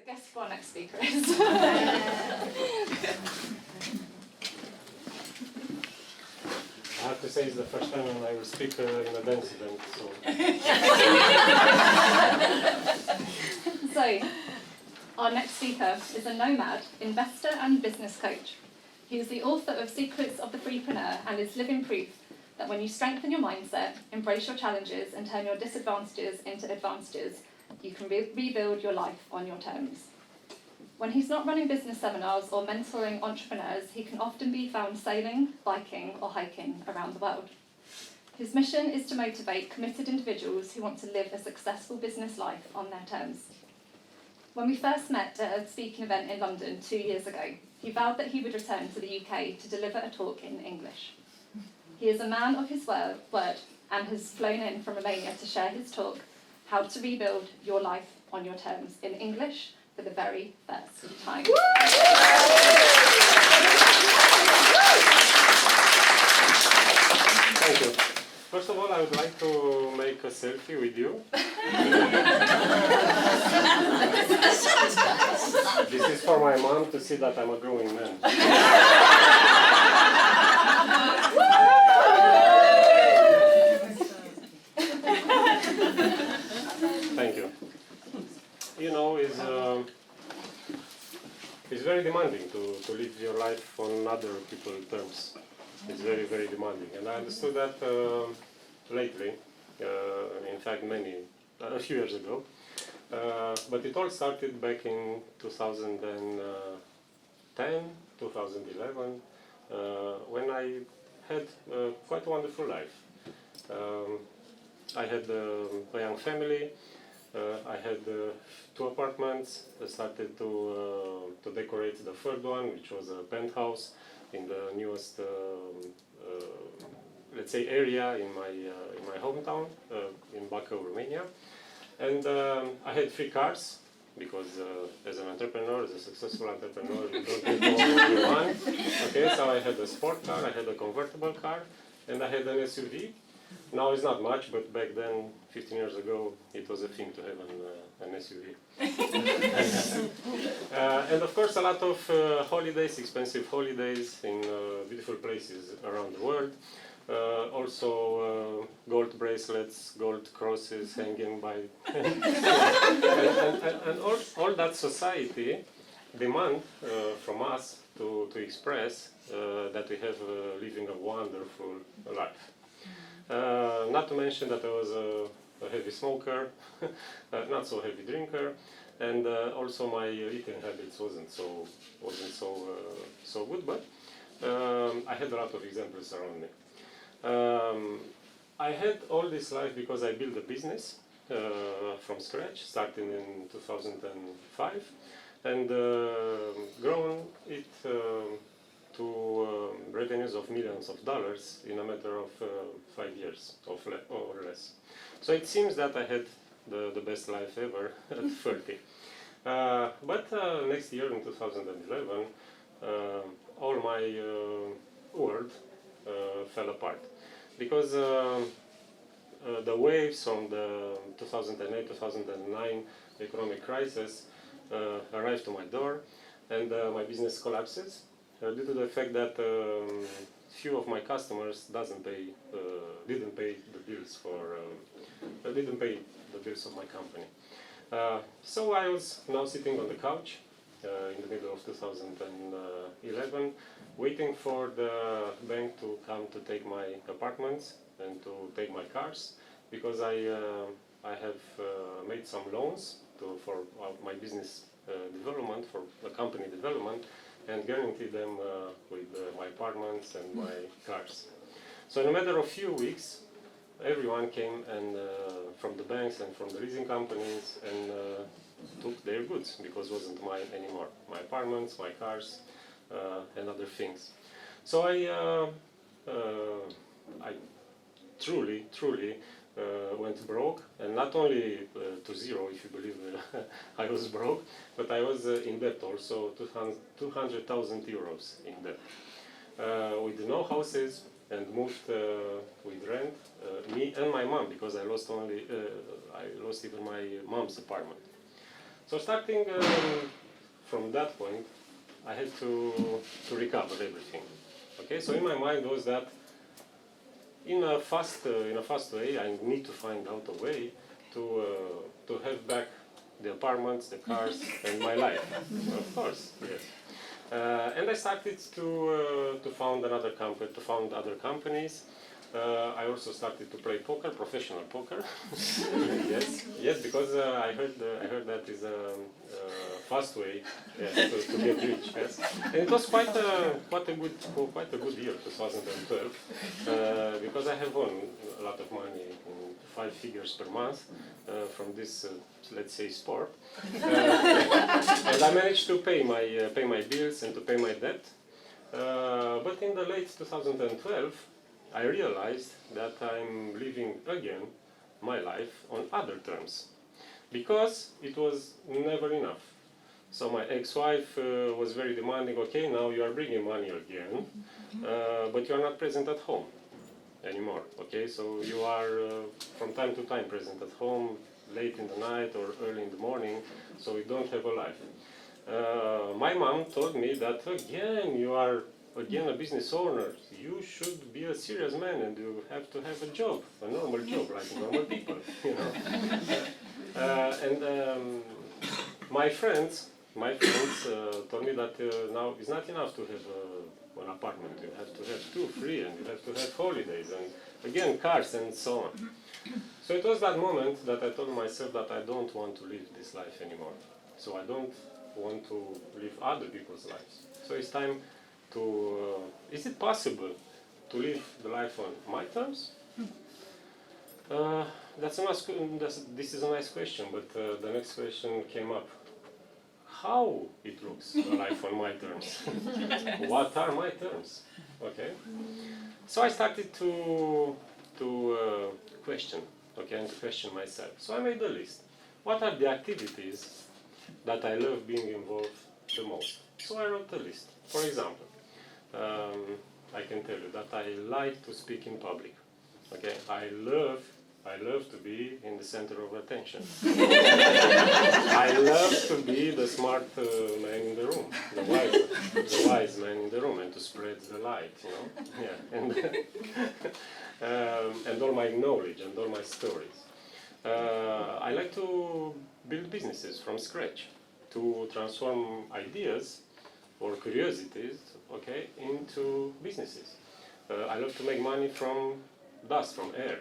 guess who our next speaker is. I have to say it's the first time when I will speak in a dance event, so... So, our next speaker is a nomad, investor and business coach. He is the author of Secrets of the Freepreneur and is living proof that when you strengthen your mindset, embrace your challenges and turn your disadvantages into advantages, you can rebuild your life on your terms. When he's not running business seminars or mentoring entrepreneurs, he can often be found sailing, biking or hiking around the world. His mission is to motivate committed individuals who want to live a successful business life on their terms. When we first met at a speaking event in London 2 years ago, he vowed that he would return to the UK to deliver a talk in English. He is a man of his word and has flown in from Romania to share his talk, How to Rebuild Your Life on Your Terms, in English for the very first time. Thank you. First of all, I would like to make a selfie with you. This is for my mom to see that I'm a growing man. Thank you. You know, it's very demanding to live your life on other people's terms. It's very, very demanding. And I understood that lately, in fact a few years ago. But it all started back in 2010, 2011, when I had quite a wonderful life. I had a young family. I had 2 apartments. I started to decorate the third one, which was a penthouse in the newest, let's say, area in my hometown, in Bacău, Romania. And I had 3 cars, because as an entrepreneur, as a successful entrepreneur, you don't get all you want. Okay, so I had a sport car, I had a convertible car, and I had an SUV. Now it's not much, but back then, 15 years ago, it was a thing to have an SUV. And of course, a lot of holidays, expensive holidays in beautiful places around the world. Also gold bracelets, gold crosses hanging by. and all that society demand from us to express that we have living a wonderful life. Not to mention that I was a heavy smoker, not so heavy drinker, and also my eating habits wasn't so good. But I had a lot of examples around me. I had all this life because I built a business from scratch, starting in 2005, and grown it to revenues of millions of dollars in a matter of 5 years or less. So it seems that I had the best life ever at 30. But next year, in 2011, all my world fell apart. Because the waves from the 2008-2009 economic crisis arrived to my door, and my business collapses due to the fact that few of my customers didn't pay the bills of my company. So I was now sitting on the couch in the middle of 2011, waiting for the bank to come to take my apartments and to take my cars, because I have made some loans for my business development, for the company development, and guarantee them with my apartments and my cars. So in a matter of few weeks, everyone came and from the banks and from the leasing companies and took their goods, because it wasn't mine anymore. My apartments, my cars, and other things. So I truly went broke, and not only to zero, if you believe I was broke, but I was in debt also, 200,000 euros in debt, with no houses, and moved with rent, me and my mom, because I lost even my mom's apartment. So starting from that point, I had to recover everything. Okay, so in my mind was that in a fast way, I need to find out a way to have back the apartments, the cars, and my life. Of course, yes. And I started to found other companies. I also started to play poker, professional poker. yes, because I heard that is a fast way, yes, to get rich. Yes, and it was quite a good year, 2012, because I have won a lot of money, 5 figures per month from this, let's say, sport, and I managed to pay my bills and to pay my debt. But in the late 2012. I realized that I'm living again my life on other terms, because it was never enough. So my ex-wife was very demanding. Okay, now you are bringing money again, but you are not present at home anymore. Okay, so you are from time to time present at home, late in the night or early in the morning, so you don't have a life. My mom told me that again you are a business owner. You should be a serious man and you have to have a job, a normal job, like normal people, you know. And my friends told me that now it's not enough to have an apartment. You have to have 2, 3, and you have to have holidays and again cars and so on. So it was that moment that I told myself that I don't want to live this life anymore. So I don't want to live other people's lives. So it's time to, is it possible to live the life on my terms? This is a nice question, but the next question came up. How it looks, a life on my terms? What are my terms? Okay. So I started to question, okay, and to question myself. So I made a list. What are the activities that I love being involved the most? So I wrote a list. For example, I can tell you that I like to speak in public. Okay, I love to be in the center of attention. I love to be the smart man in the room, the wise man in the room, and to spread the light, you know. Yeah, and all my knowledge and all my stories. I like to build businesses from scratch, to transform ideas or curiosities, okay, into businesses. I love to make money from dust, from air.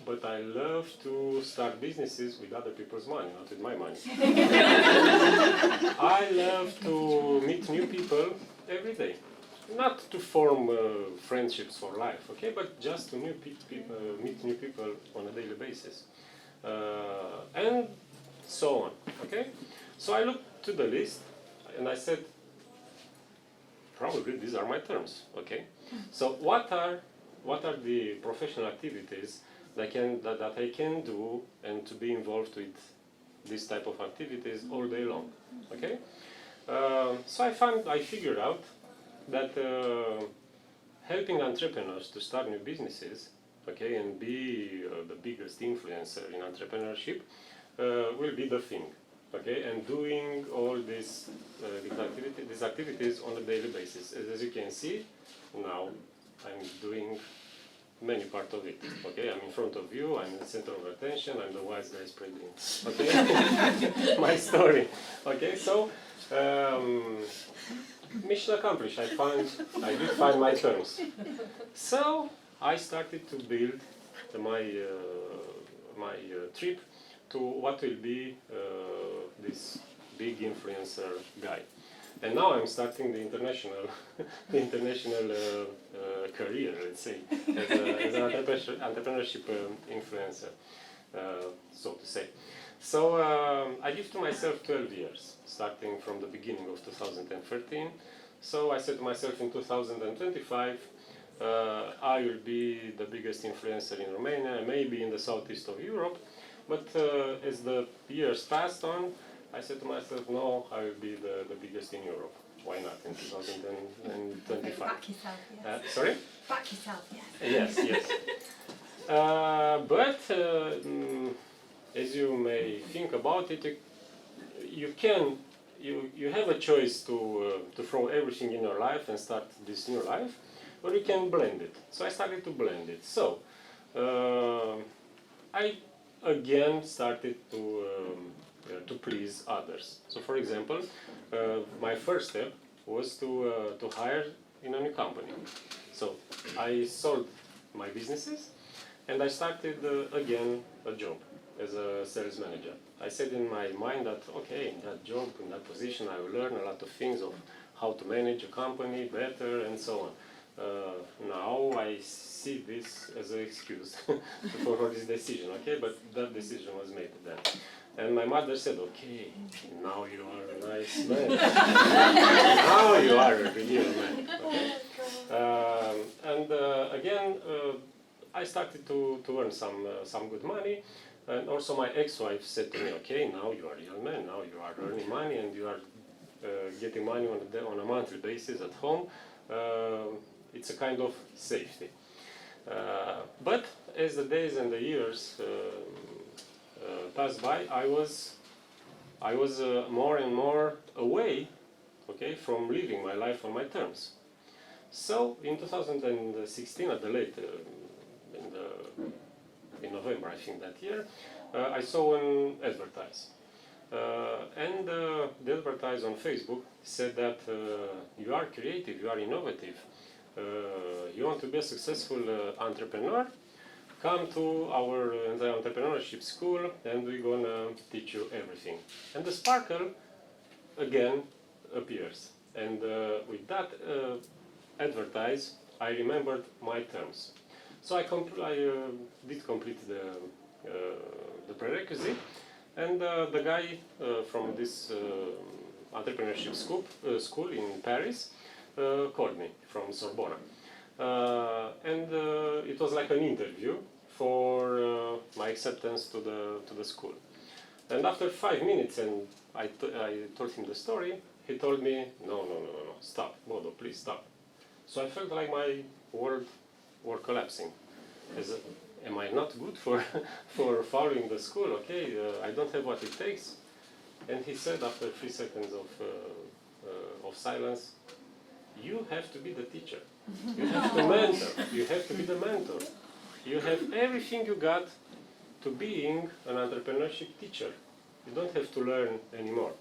But I love to start businesses with other people's money, not with my money. I love to meet new people every day. Not to form friendships for life, okay, but just to meet new people on a daily basis. And so on, okay? So I looked to the list and I said, probably these are my terms, okay? So what are the professional activities that I can do and to be involved with this type of activities all day long, okay? So I figured out that helping entrepreneurs to start new businesses, okay, and be the biggest influencer in entrepreneurship will be the thing, okay, and doing all these activities on a daily basis. As you can see, now I'm doing many parts of it, okay, I'm in front of you, I'm in the center of attention, I'm the wise guy spreading, okay, my story, okay, so mission accomplished. I did find my terms. So I started to build my trip to what will be this big influencer guy. And now I'm starting the international career, let's say, as an entrepreneurship influencer, so to say. So I give to myself 12 years, starting from the beginning of 2013. So I said to myself in 2025, I will be the biggest influencer in Romania, maybe in the southeast of Europe. But as the years passed on, I said to myself, no, I will be the biggest in Europe. Why not in 2025? Back yourself, yes. Sorry? Back yourself, yes. Yes. But as you may think about it, you have a choice to throw everything in your life and start this new life, or you can blend it. So I started to blend it. So I again started to please others. So for example, my first step was to hire in a new company. So I sold my businesses and I started again a job as a sales manager. I said in my mind that, okay, in that job, in that position, I will learn a lot of things of how to manage a company better and so on. Now I see this as an excuse for this decision, okay? But that decision was made then. And my mother said, okay, now you are a nice man. Now you are a real man. Okay? Again, I started to earn some good money. And also my ex-wife said to me, okay, now you are a real man, now you are earning money and you are getting money on a monthly basis at home. It's a kind of safety. But as the days and the years passed by, I was more and more away, okay, from living my life on my terms. So in 2016, at the late, in November, I think that year, I saw an advertise. And the advertise on Facebook said that you are creative, you are innovative, you want to be a successful entrepreneur, come to our the entrepreneurship school and we're gonna teach you everything. And the sparkle again appears. And with that advertise, I remembered my terms. So I did complete the prerequisite, and the guy from this entrepreneurship school in Paris called me from Sorbonne. And it was like an interview for my acceptance to the school. And after 5 minutes, and I told him the story, he told me, no, stop, Bodo, please stop. So I felt like my world were collapsing. Am I not good for following the school? Okay, I don't have what it takes. And he said after 3 seconds of silence, you have to be the teacher. You have to mentor. You have to be the mentor. You have everything you got to being an entrepreneurship teacher. You don't have to learn anymore.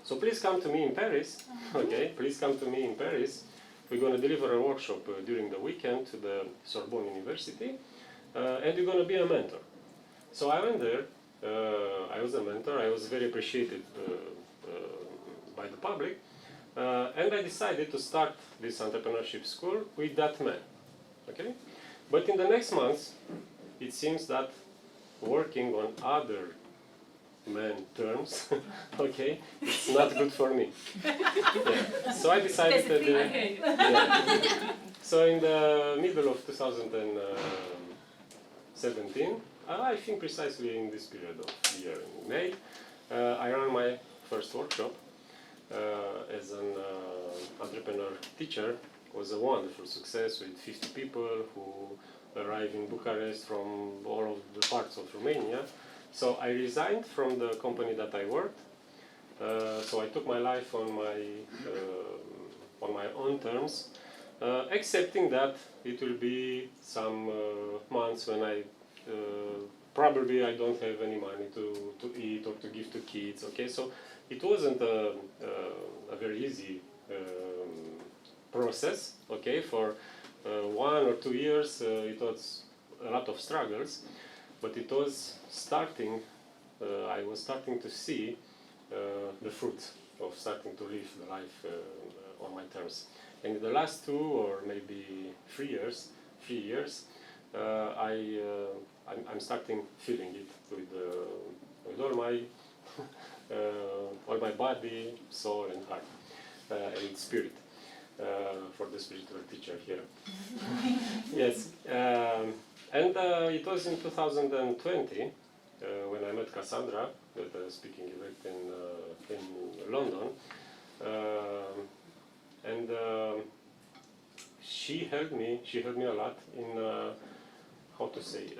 So please come to me in Paris. Okay, please come to me in Paris. We're going to deliver a workshop during the weekend to the Sorbonne University, and you're going to be a mentor. So I went there. I was a mentor. I was very appreciated by the public. And I decided to start this entrepreneurship school with that man. Okay? But in the next months, it seems that working on other men terms, okay, it's not good for me. Yeah. So I decided that. Yeah. So in the middle of 2017, I think precisely in this period of the year, in May, I ran my first workshop as an entrepreneur teacher. It was a wonderful success with 50 people who arrived in Bucharest from all of the parts of Romania. So I resigned from the company that I worked. So I took my life on my own terms, accepting that it will be some months when probably I don't have any money to eat or to give to kids. Okay, so it wasn't a very easy process. Okay, for 1 or 2 years it was a lot of struggles. But it was starting, I was starting to see the fruits of starting to live the life on my terms. And in the last 2 or maybe 3 years, I'm starting feeling it with all my body, soul and heart and spirit for the spiritual teacher here. Yes. And it was in 2020 when I met Cassandra at a speaking event in London, and she helped me a lot in how to say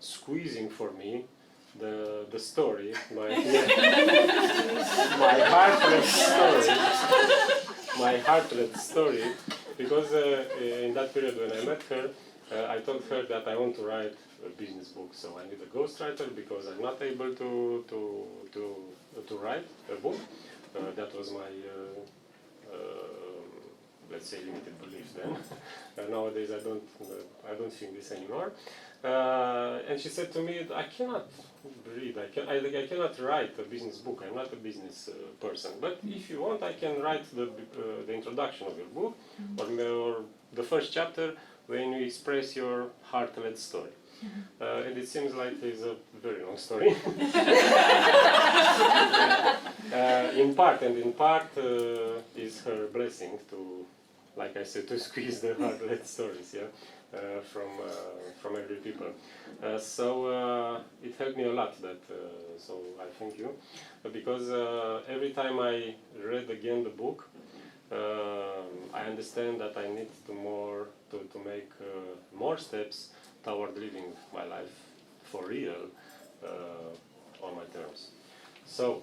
squeezing for me the story, my heartlet story, because in that period when I met her, I told her that I want to write a business book, so I need a ghostwriter because I'm not able to write a book. That was my let's say limited belief then. Nowadays I don't think this anymore. And she said to me, I cannot read, I cannot write a business book, I'm not a business person. But if you want, I can write the introduction of your book, or the first chapter when you express your heart-led story. And it seems like it's a very long story. In part is her blessing to, like I said, to squeeze the heart-led stories, yeah, from every people. So it helped me a lot. So I thank you, because every time I read again the book, I understand that I need to make more steps toward living my life for real, on my terms. So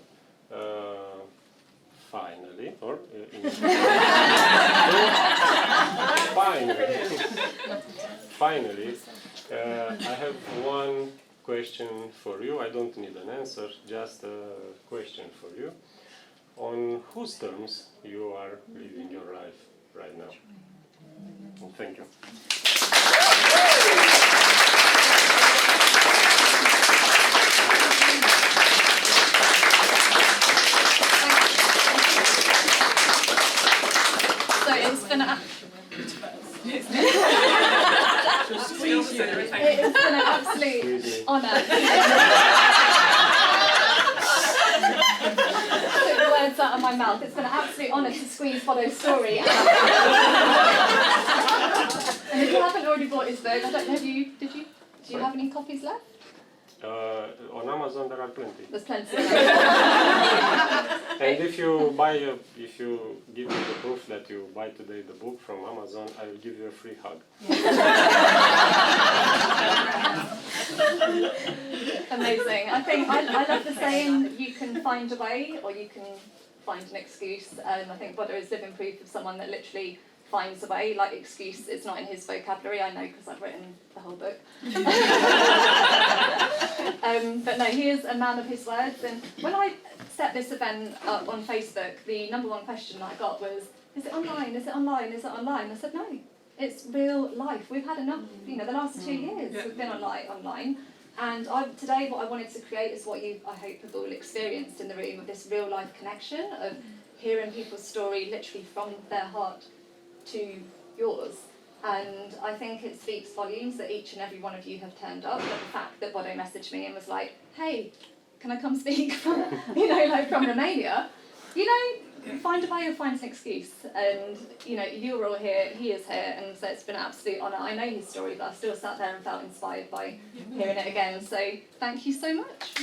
finally, finally, I have one question for you. I don't need an answer, just a question for you. On whose terms you are living your life right now? Well, thank you. So it's been an absolute honour. Took the words out of my mouth. It's been an absolute honour to squeeze Bodo's story out. And if you haven't already bought his book, I don't know, do you have any copies left? On Amazon there are plenty. There's plenty. And if you give me the proof that you buy today the book from Amazon, I will give you a free hug. Amazing. I think I love the saying, you can find a way or you can find an excuse. I think Bodo is living proof of someone that literally finds a way. Like, excuse, it's not in his vocabulary, I know, because I've written the whole book. But no, he is a man of his words. And when I set this event up on Facebook, the number one question that I got was, is it online? Is it online? Is it online? I said, no, it's real life. We've had enough, the last 2 years we've been online. And today what I wanted to create is what you, I hope, have all experienced in the room, of this real life connection, of hearing people's story literally from their heart to yours. And I think it speaks volumes that each and every one of you have turned up. But the fact that Bodo messaged me and was like, hey, can I come speak from, from Romania? Find a way or find an excuse. And, you're all here, he is here, and so it's been an absolute honour. I know his story, but I still sat there and felt inspired by hearing it again. So thank you so much.